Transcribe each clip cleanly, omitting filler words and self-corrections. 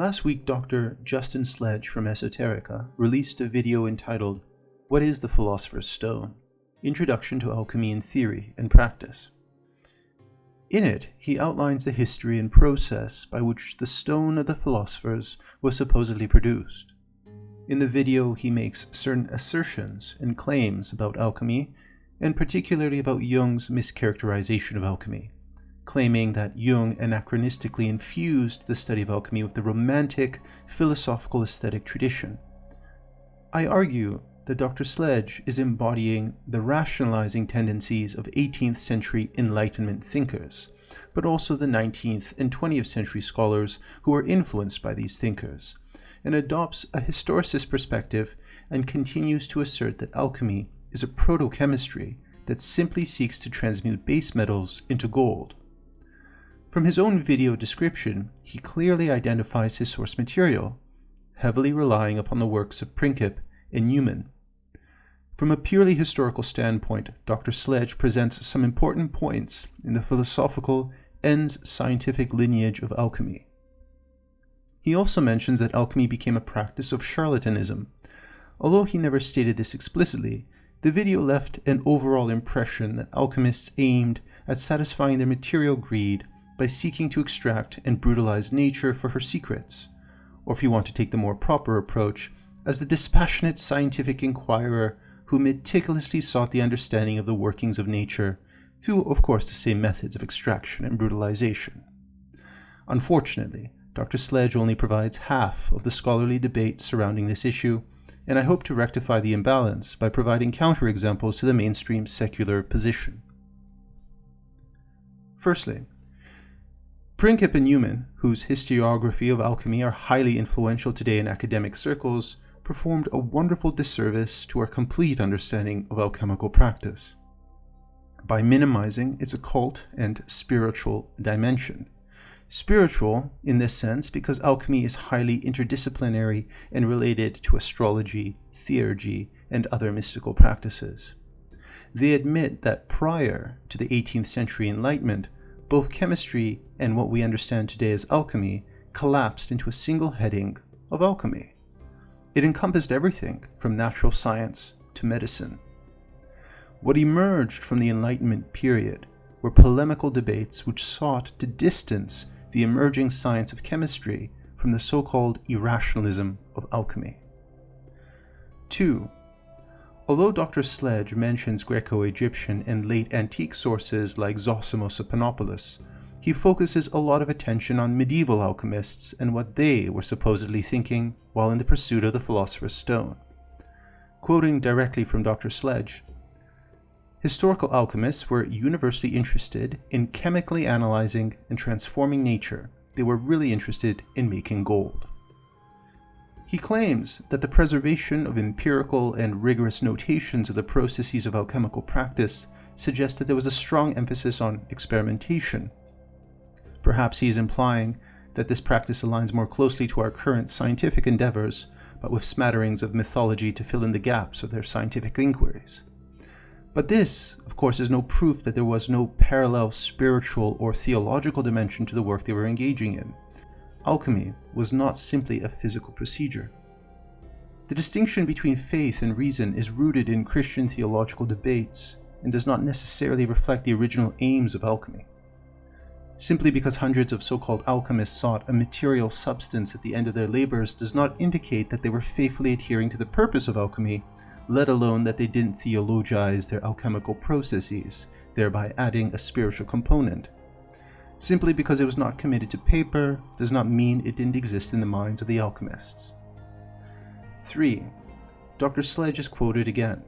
Last week, Dr. Justin Sledge from ESOTERICA released a video entitled, "What is the Philosopher's Stone? Introduction to Alchemy in Theory and Practice." In it, he outlines the history and process by which the stone of the philosophers was supposedly produced. In the video, he makes certain assertions and claims about alchemy, and particularly about Jung's mischaracterization of alchemy, claiming that Jung anachronistically infused the study of alchemy with the Romantic philosophical aesthetic tradition. I argue that Dr. Sledge is embodying the rationalizing tendencies of 18th century Enlightenment thinkers, but also the 19th and 20th century scholars who were influenced by these thinkers, and adopts a historicist perspective and continues to assert that alchemy is a proto-chemistry that simply seeks to transmute base metals into gold. From his own video description, he clearly identifies his source material, heavily relying upon the works of Princip and Newman. From a purely historical standpoint, Dr. Sledge presents some important points in the philosophical and scientific lineage of alchemy. He also mentions that alchemy became a practice of charlatanism. Although he never stated this explicitly, the video left an overall impression that alchemists aimed at satisfying their material greed by seeking to extract and brutalize nature for her secrets, or if you want to take the more proper approach, as the dispassionate scientific inquirer who meticulously sought the understanding of the workings of nature through, of course, the same methods of extraction and brutalization. Unfortunately, Dr. Sledge only provides half of the scholarly debate surrounding this issue, and I hope to rectify the imbalance by providing counterexamples to the mainstream secular position. Firstly, Princip and Newman, whose historiography of alchemy are highly influential today in academic circles, performed a wonderful disservice to our complete understanding of alchemical practice by minimizing its occult and spiritual dimension. Spiritual in this sense because alchemy is highly interdisciplinary and related to astrology, theurgy, and other mystical practices. They admit that prior to the 18th century Enlightenment, both chemistry and what we understand today as alchemy collapsed into a single heading of alchemy. It encompassed everything from natural science to medicine. What emerged from the Enlightenment period were polemical debates which sought to distance the emerging science of chemistry from the so-called irrationalism of alchemy. 2. Although Dr. Sledge mentions Greco-Egyptian and late antique sources like Zosimos of Panopolis, he focuses a lot of attention on medieval alchemists and what they were supposedly thinking while in the pursuit of the Philosopher's Stone. Quoting directly from Dr. Sledge, "Historical alchemists were universally interested in chemically analyzing and transforming nature. They were really interested in making gold." He claims that the preservation of empirical and rigorous notations of the processes of alchemical practice suggests that there was a strong emphasis on experimentation. Perhaps he is implying that this practice aligns more closely to our current scientific endeavors, but with smatterings of mythology to fill in the gaps of their scientific inquiries. But this, of course, is no proof that there was no parallel spiritual or theological dimension to the work they were engaging in. Alchemy was not simply a physical procedure. The distinction between faith and reason is rooted in Christian theological debates and does not necessarily reflect the original aims of alchemy. Simply because hundreds of so-called alchemists sought a material substance at the end of their labors does not indicate that they were faithfully adhering to the purpose of alchemy, let alone that they didn't theologize their alchemical processes, thereby adding a spiritual component. Simply because it was not committed to paper does not mean it didn't exist in the minds of the alchemists. 3. Dr. Sledge is quoted again.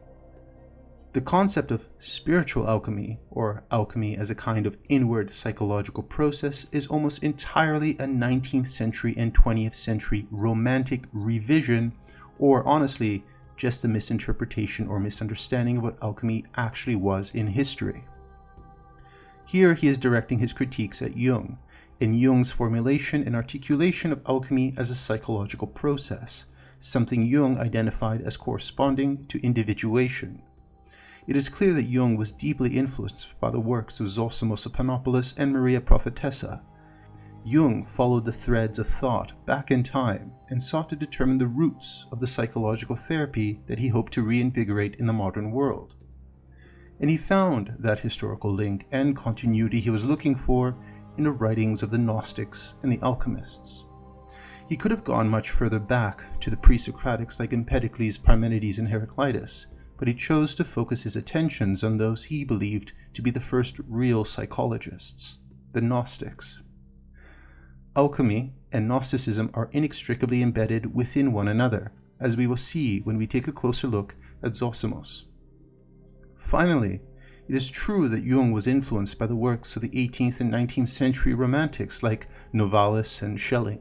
"The concept of spiritual alchemy, or alchemy as a kind of inward psychological process, is almost entirely a 19th century and 20th century romantic revision, or honestly, just a misinterpretation or misunderstanding of what alchemy actually was in history." Here he is directing his critiques at Jung, and Jung's formulation and articulation of alchemy as a psychological process, something Jung identified as corresponding to individuation. It is clear that Jung was deeply influenced by the works of Zosimos of Panopolis and Maria Prophetessa. Jung followed the threads of thought back in time and sought to determine the roots of the psychological therapy that he hoped to reinvigorate in the modern world. And he found that historical link and continuity he was looking for in the writings of the Gnostics and the alchemists. He could have gone much further back to the pre-Socratics like Empedocles, Parmenides, and Heraclitus, but he chose to focus his attentions on those he believed to be the first real psychologists, the Gnostics. Alchemy and Gnosticism are inextricably embedded within one another, as we will see when we take a closer look at Zosimos. Finally, it is true that Jung was influenced by the works of the 18th and 19th century Romantics like Novalis and Schelling,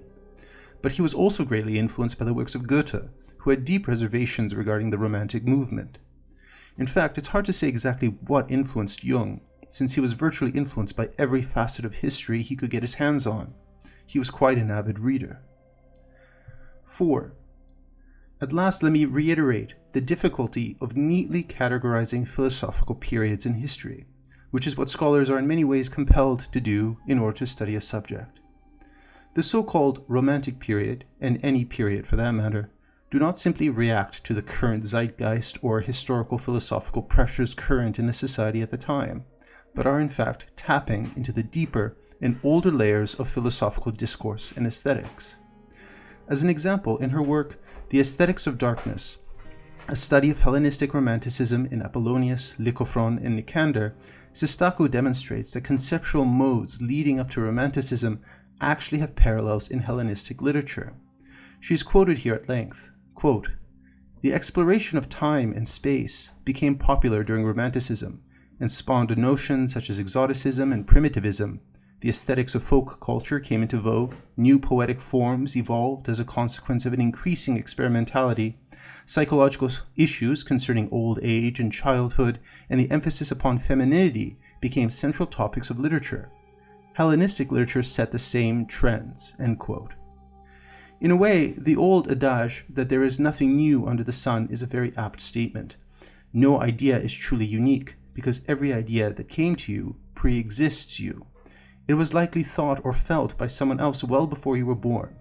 but he was also greatly influenced by the works of Goethe, who had deep reservations regarding the Romantic movement. In fact, it's hard to say exactly what influenced Jung, since he was virtually influenced by every facet of history he could get his hands on. He was quite an avid reader. 4. At last, let me reiterate the difficulty of neatly categorizing philosophical periods in history, which is what scholars are in many ways compelled to do in order to study a subject. The so-called Romantic period, and any period for that matter, do not simply react to the current zeitgeist or historical philosophical pressures current in a society at the time, but are in fact tapping into the deeper and older layers of philosophical discourse and aesthetics. As an example, in her work, The Aesthetics of Darkness, a study of Hellenistic Romanticism in Apollonius, Lycophron, and Nicander, Sestaco demonstrates that conceptual modes leading up to Romanticism actually have parallels in Hellenistic literature. She is quoted here at length, quote, "The exploration of time and space became popular during Romanticism and spawned notions such as exoticism and primitivism. The aesthetics of folk culture came into vogue, new poetic forms evolved as a consequence of an increasing experimentality, psychological issues concerning old age and childhood and the emphasis upon femininity became central topics of literature. Hellenistic literature set the same trends," end quote. In a way, the old adage that there is nothing new under the sun is a very apt statement. No idea is truly unique, because every idea that came to you pre-exists you. It was likely thought or felt by someone else well before you were born.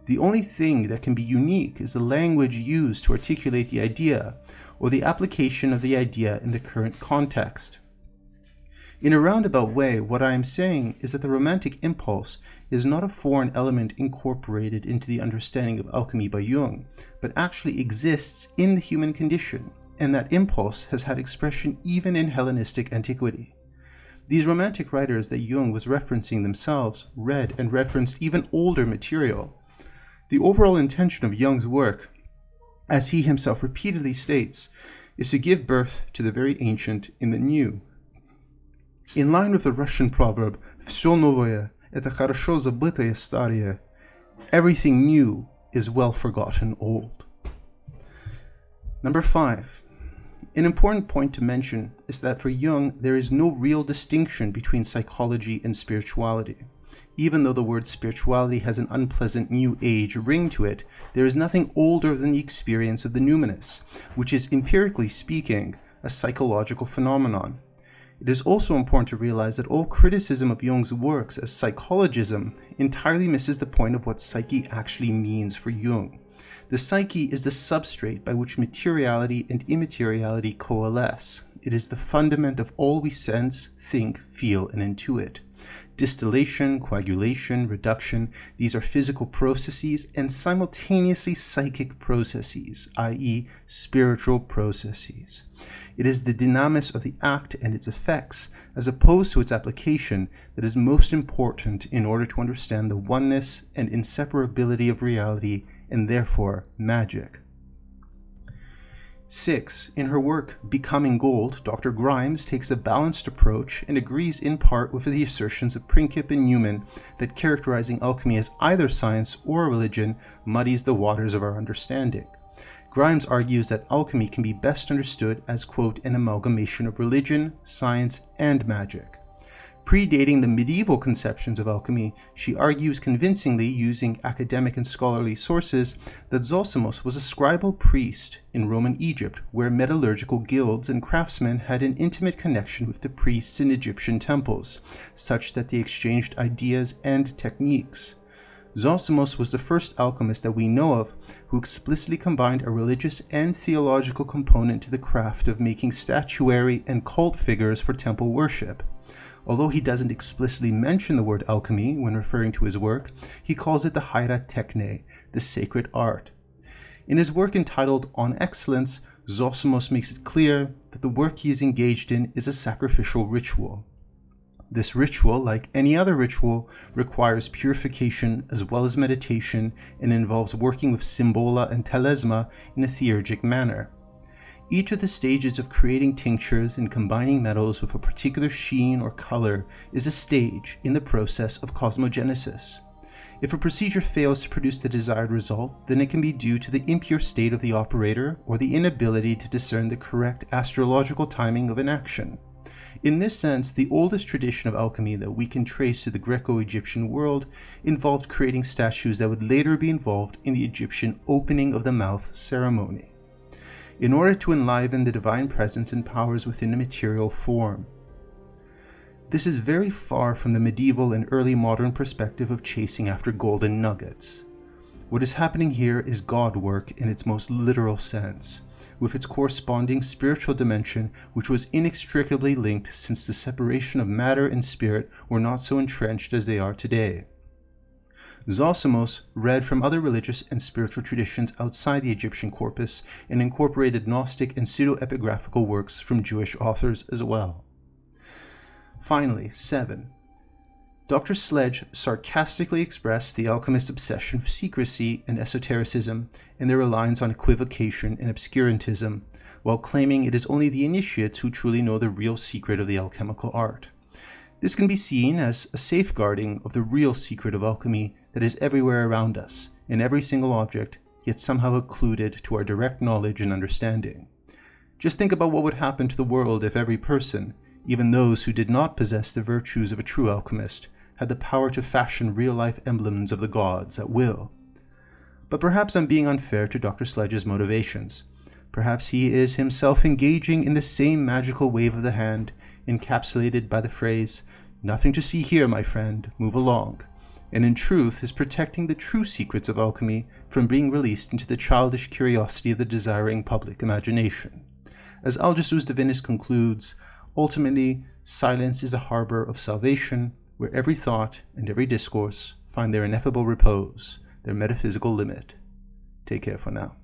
The only thing that can be unique is the language used to articulate the idea, or the application of the idea in the current context. In a roundabout way, what I am saying is that the romantic impulse is not a foreign element incorporated into the understanding of alchemy by Jung, but actually exists in the human condition, and that impulse has had expression even in Hellenistic antiquity. These romantic writers that Jung was referencing themselves read and referenced even older material. The overall intention of Jung's work, as he himself repeatedly states, is to give birth to the very ancient in the new. In line with the Russian proverb, "Всё новое – это хорошо забытое старое," everything new is well forgotten old. Number 5. An important point to mention is that for Jung, there is no real distinction between psychology and spirituality. Even though the word spirituality has an unpleasant New Age ring to it, there is nothing older than the experience of the numinous, which is, empirically speaking, a psychological phenomenon. It is also important to realize that all criticism of Jung's works as psychologism entirely misses the point of what psyche actually means for Jung. The psyche is the substrate by which materiality and immateriality coalesce. It is the fundament of all we sense, think, feel, and intuit. Distillation, coagulation, reduction, these are physical processes and simultaneously psychic processes, i.e., spiritual processes. It is the dynamis of the act and its effects, as opposed to its application, that is most important in order to understand the oneness and inseparability of reality and therefore magic. 6. In her work, Becoming Gold, Dr. Grimes takes a balanced approach and agrees in part with the assertions of Princip and Newman that characterizing alchemy as either science or religion muddies the waters of our understanding. Grimes argues that alchemy can be best understood as, quote, an amalgamation of religion, science, and magic. Predating the medieval conceptions of alchemy, she argues convincingly, using academic and scholarly sources, that Zosimos was a scribal priest in Roman Egypt, where metallurgical guilds and craftsmen had an intimate connection with the priests in Egyptian temples, such that they exchanged ideas and techniques. Zosimos was the first alchemist that we know of who explicitly combined a religious and theological component to the craft of making statuary and cult figures for temple worship. Although he doesn't explicitly mention the word alchemy when referring to his work, he calls it the hieratechne, the sacred art. In his work entitled On Excellence, Zosimos makes it clear that the work he is engaged in is a sacrificial ritual. This ritual, like any other ritual, requires purification as well as meditation and involves working with symbola and telesma in a theurgic manner. Each of the stages of creating tinctures and combining metals with a particular sheen or color is a stage in the process of cosmogenesis. If a procedure fails to produce the desired result, then it can be due to the impure state of the operator or the inability to discern the correct astrological timing of an action. In this sense, the oldest tradition of alchemy that we can trace to the Greco-Egyptian world involved creating statues that would later be involved in the Egyptian opening of the mouth ceremony, in order to enliven the divine presence and powers within a material form. This is very far from the medieval and early modern perspective of chasing after golden nuggets. What is happening here is God work in its most literal sense, with its corresponding spiritual dimension, which was inextricably linked since the separation of matter and spirit were not so entrenched as they are today. Zosimos read from other religious and spiritual traditions outside the Egyptian corpus and incorporated Gnostic and pseudo-epigraphical works from Jewish authors as well. Finally, 7. Dr. Sledge sarcastically expressed the alchemist's obsession with secrecy and esotericism and their reliance on equivocation and obscurantism, while claiming it is only the initiates who truly know the real secret of the alchemical art. This can be seen as a safeguarding of the real secret of alchemy that is everywhere around us, in every single object, yet somehow occluded to our direct knowledge and understanding. Just think about what would happen to the world if every person, even those who did not possess the virtues of a true alchemist, had the power to fashion real-life emblems of the gods at will. But perhaps I'm being unfair to Dr. Sledge's motivations. Perhaps he is himself engaging in the same magical wave of the hand, encapsulated by the phrase, "Nothing to see here, my friend, move along," and in truth is protecting the true secrets of alchemy from being released into the childish curiosity of the desiring public imagination. As Algessus Divinus concludes, ultimately, silence is a harbor of salvation, where every thought and every discourse find their ineffable repose, their metaphysical limit. Take care for now.